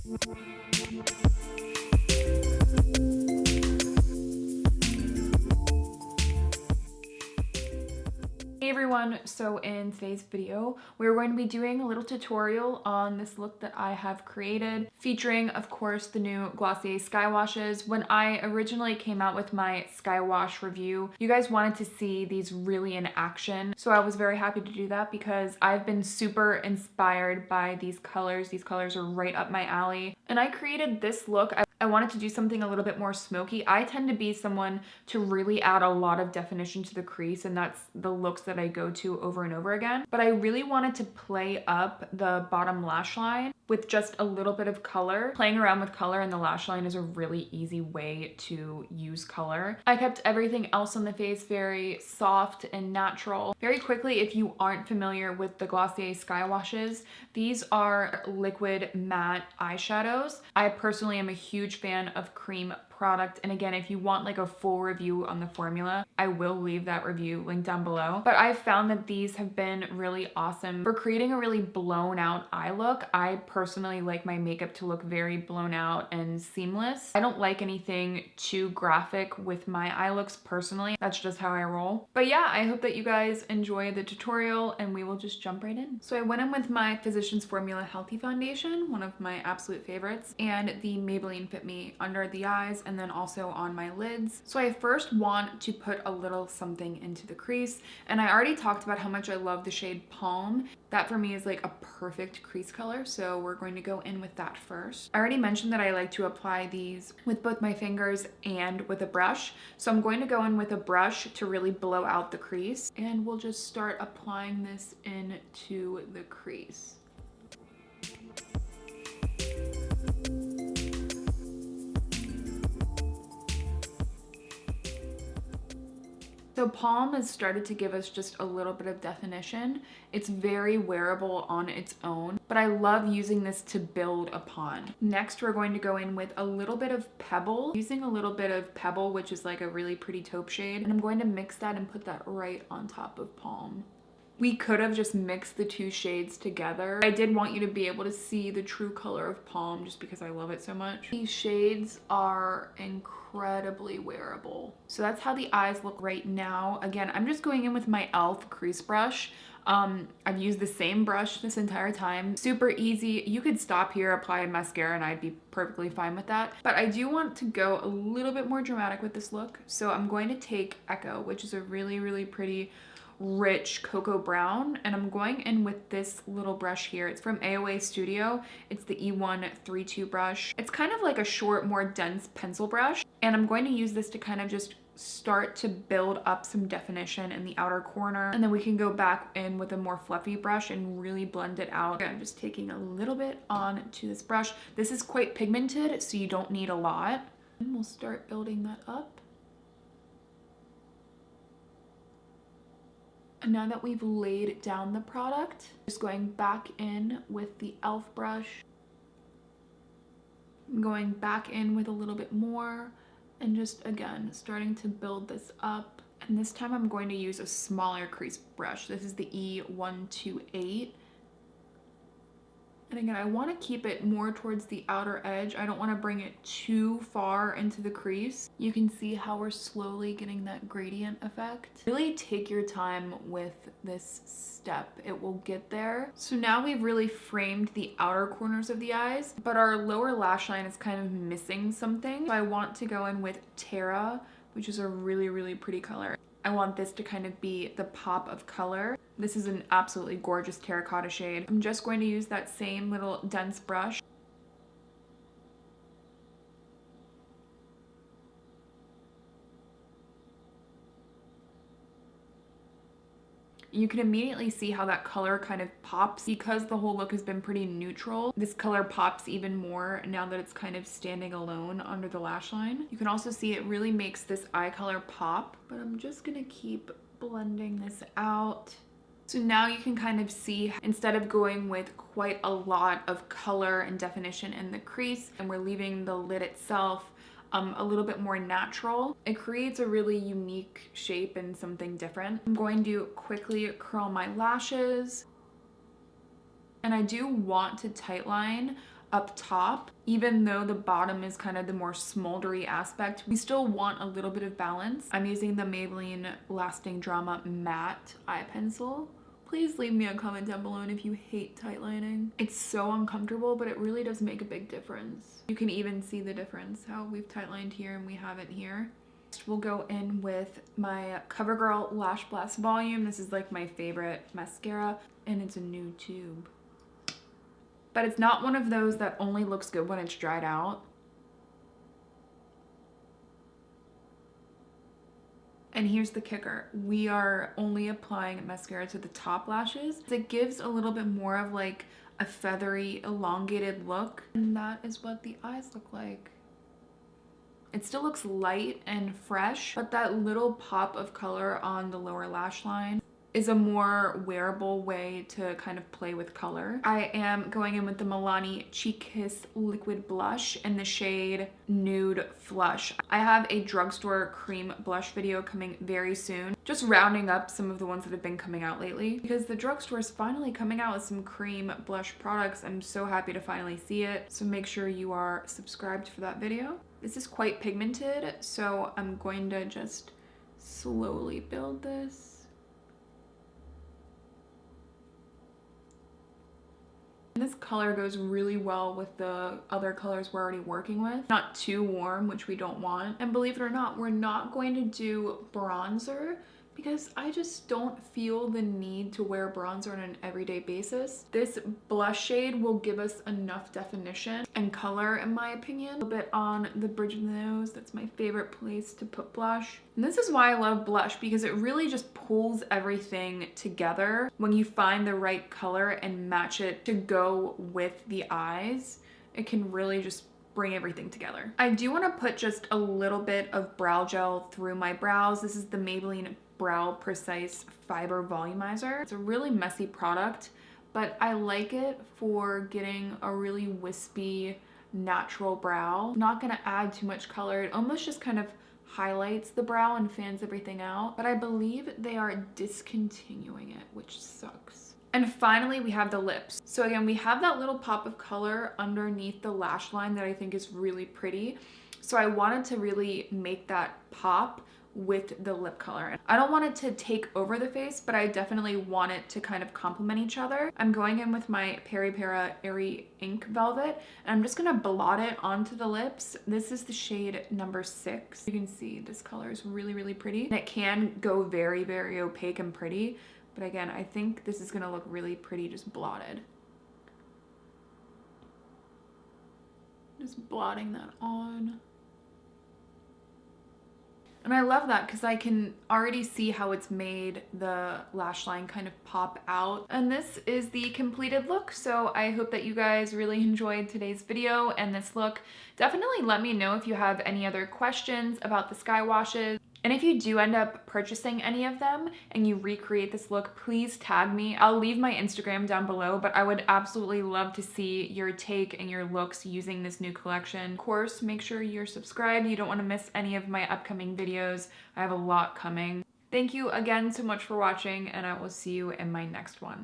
Hey everyone, so in today's video, we're going to be doing a little tutorial on this look that I have created, featuring, of course, the new Glossier Skywashes. When I originally came out with my Skywash review, you guys wanted to see these really in action. So I was very happy to do that because I've been super inspired by these colors. These colors are right up my alley. And I created this look. I wanted to do something a little bit more smoky. I tend to be someone to really add a lot of definition to the crease, and that's the looks that I go to over and over again. But I really wanted to play up the bottom lash line with just a little bit of color. Playing around with color in the lash line is a really easy way to use color. I kept everything else on the face very soft and natural. Very quickly, if you aren't familiar with the Glossier Skywashes, these are liquid matte eyeshadows. I personally am a huge fan of cream product, and again, if you want like a full review on the formula, I will leave that review linked down below. But I've found that these have been really awesome for creating a really blown out eye look. I personally like my makeup to look very blown out and seamless. I don't like anything too graphic with my eye looks personally. That's just how I roll. But yeah, I hope that you guys enjoy the tutorial and we will just jump right in. So I went in with my Physicians Formula Healthy Foundation, one of my absolute favorites, and the Maybelline Fit Me under the eyes and then also on my lids. So I first want to put a little something into the crease, and I already talked about how much I love the shade Palm. That for me is like a perfect crease color, so we're going to go in with that first. I already mentioned that I like to apply these with both my fingers and with a brush, so I'm going to go in with a brush to really blow out the crease, and we'll just start applying this into the crease. So Palm has started to give us just a little bit of definition. It's very wearable on its own, but I love using this to build upon. Next, we're going to go in with a little bit of Pebble. Using a little bit of Pebble, which is like a really pretty taupe shade, and I'm going to mix that and put that right on top of Palm. We could have just mixed the two shades together. I did want you to be able to see the true color of Palm just because I love it so much. These shades are incredibly wearable. So that's how the eyes look right now. Again, I'm just going in with my e.l.f. crease brush. I've used the same brush this entire time. Super easy. You could stop here, apply a mascara, and I'd be perfectly fine with that. But I do want to go a little bit more dramatic with this look. So I'm going to take Echo, which is a really, really pretty rich cocoa brown, and I'm going in with this little brush here. It's from AOA Studio. It's the E132 brush. It's kind of like a short, more dense pencil brush, and I'm going to use this to kind of just start to build up some definition in the outer corner, and then we can go back in with a more fluffy brush and really blend it out. I'm just taking a little bit onto this brush. This is quite pigmented, so you don't need a lot. And we'll start building that up. And now that we've laid down the product, just going back in with the e.l.f. brush, going back in with a little bit more, and just again starting to build this up. And this time I'm going to use a smaller crease brush. This is the E128. And again, I want to keep it more towards the outer edge. I don't want to bring it too far into the crease. You can see how we're slowly getting that gradient effect. Really take your time with this step. It will get there. So now we've really framed the outer corners of the eyes, but our lower lash line is kind of missing something. So I want to go in with Terra, which is a really, really pretty color. I want this to kind of be the pop of color. This is an absolutely gorgeous terracotta shade. I'm just going to use that same little dense brush. You can immediately see how that color kind of pops. Because the whole look has been pretty neutral, this color pops even more now that it's kind of standing alone under the lash line. You can also see it really makes this eye color pop, but I'm just gonna keep blending this out. So now you can kind of see, instead of going with quite a lot of color and definition in the crease, and we're leaving the lid itself a little bit more natural, it creates a really unique shape and something different. I'm going to quickly curl my lashes, and I do want to tightline up top. Even though the bottom is kind of the more smoldery aspect, we still want a little bit of balance. I'm using the Maybelline Lasting Drama Matte Eye Pencil. Please leave me a comment down below if you hate tight lining. It's so uncomfortable, but it really does make a big difference. You can even see the difference, how we've tight lined here and we haven't here. Next, we'll go in with my Covergirl Lashblast Volume. This is like my favorite mascara, and it's a new tube. But it's not one of those that only looks good when it's dried out. And here's the kicker. We are only applying mascara to the top lashes. It gives a little bit more of like a feathery, elongated look. And that is what the eyes look like. It still looks light and fresh, but that little pop of color on the lower lash line is a more wearable way to kind of play with color. I am going in with the Milani Cheek Kiss Liquid Blush in the shade Nude Flush. I have a drugstore cream blush video coming very soon, just rounding up some of the ones that have been coming out lately, because the drugstore is finally coming out with some cream blush products. I'm so happy to finally see it, so make sure you are subscribed for that video. This is quite pigmented, so I'm going to just slowly build this. This color goes really well with the other colors we're already working with. Not too warm, which we don't want. And believe it or not, we're not going to do bronzer because I just don't feel the need to wear bronzer on an everyday basis. This blush shade will give us enough definition and color, in my opinion. A little bit on the bridge of the nose. That's my favorite place to put blush. And this is why I love blush, because it really just pulls everything together. When you find the right color and match it to go with the eyes, it can really just bring everything together. I do want to put just a little bit of brow gel through my brows. This is the Maybelline Brow Precise Fiber Volumizer. It's a really messy product, but I like it for getting a really wispy, natural brow. Not gonna add too much color. It almost just kind of highlights the brow and fans everything out, but I believe they are discontinuing it, which sucks. And finally, we have the lips. So again, we have that little pop of color underneath the lash line that I think is really pretty. So I wanted to really make that pop with the lip color. I don't want it to take over the face, but I definitely want it to kind of complement each other. I'm going in with my Pera Airy Ink Velvet, and I'm just gonna blot it onto the lips. This is the shade number 6. You can see this color is really, really pretty. And it can go very, very opaque and pretty, but again, I think this is gonna look really pretty just blotted. Just blotting that on. And I love that because I can already see how it's made the lash line kind of pop out. And this is the completed look. So I hope that you guys really enjoyed today's video and this look. Definitely let me know if you have any other questions about the Skywashes. And if you do end up purchasing any of them and you recreate this look, please tag me. I'll leave my Instagram down below, but I would absolutely love to see your take and your looks using this new collection. Of course, make sure you're subscribed. You don't want to miss any of my upcoming videos. I have a lot coming. Thank you again so much for watching, and I will see you in my next one.